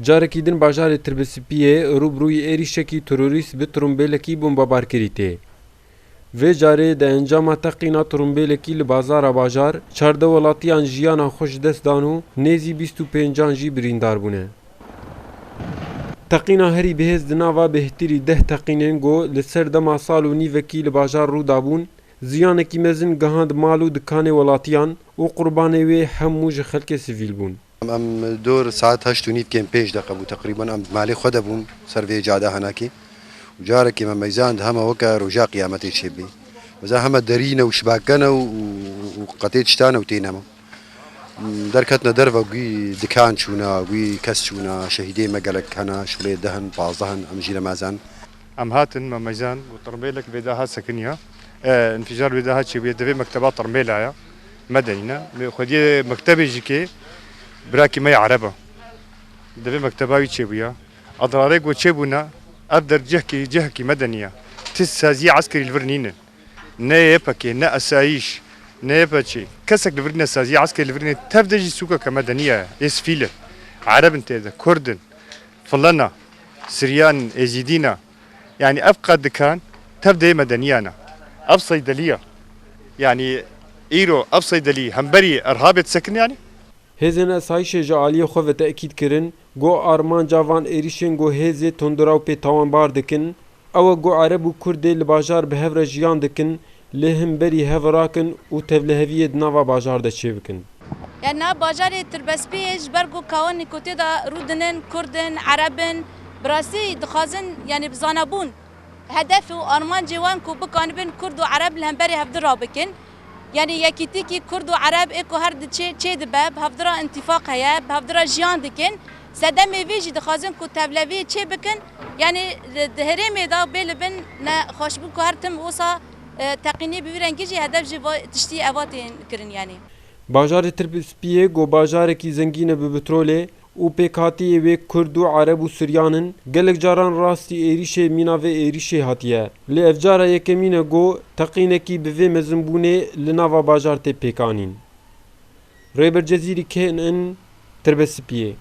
Carekî din bajarê Tirbispiyê rûbrûyê êrişekî terorîst bi torombêlekî bombebar kirî tê. Vê carê di encama teqîna torombêlekî li bazara bajar, 14 welatiyan jiyana xwe ji dest dan û nêzî 25 jî birîndar bûne. Teqîna herî bihêz di nava bêhtirî 10 teqînên got li ser dema sal û nîvekî li bajar rûdabûn, ziyanekî mezin gihand mal û dikanê welatiyan û qurbanê wê hemû ji xelkê sivîl bûn. ام دور ساعت 8:30 كان 5 دقيقة بو تقريبا ام مالي خدا بوم سرفي جاده هناكي وجارك ما ميزان هما وكا رجا قيامتي شبي وزا هما درينا وشباكنا وقتيت شتانا وتينما دركتنا درفا وقي دكان شونا وقي كس شونا شهيدي مقالك هنا شولي دهن بعضهن ام جينا مازان ام هاتن ما ميزان وطرمبيلك بداها سكنيا انفجار بداها شبيه دبي مكتبات طرمبيلا مدنينا خدي مكتبي جيكي براكي ما عربة دبي مكتباوي تشيبويا أضراريك وتشيبونا أبدر جهكي مدنية تسازي عسكري الفرنين نيبكي نا أسايش نيبكي كسك الفرنين سازي عسكري الفرنين تفدجي سوكا كمدنية إسفيلة عرب انتهى كردن فلنا سريان إزيدينا يعني أبقى دكان تبدأ مدنيانا أب صيدلية يعني إيرو أب صيدلية همبري إرهابة سكن يعني Hêzên esayîşê ji aliyê xwe ve teekîd kirin, got armanca van êrişên got hêzê tondiraw pê tawanbar dikin, ew e got Ereb û Kurdê li bajar bi hev re jiyan dikin, lê him berî hev rakin û tevliheviyê di nava bajar de çêbikin. Yani bajarê Tirbispiyê ji ber ku kawan nîkotê da rûdinin Kurdin, Erebin, bi rastî dixwazin yani bizanabûn hedef û armancê wan ku bikanibin Kurd û Ereb li hemberî hevdî rabikin. Yani yekîtikî Kurd û Ereb ê ku her çê dibe bi hevdira întîfaq heye, bi hevdira jiyan dikin. Sedemê vê jî dixwazin ku tevleviyê çê bikin. Yani di herêmê da bê li bin ne xweşbûn ku her tim wisa teqînî bi vî rengî jî hedef ji tiştî eva tên kirin yani. Bajarê Tirbispiyê got bajarekî zengîn e bi petrolê û pêkhatiyê wê Kurd û Ereb û Suryanin gelek caran rastî êrişê mîna vê êrişê hatiye. Lê ev cara yekemîn e got teqînekî bi vê mezinbûnê li nava bajar tê pêkanîn. Rêber Cezîrî KNN Tirbispiyê.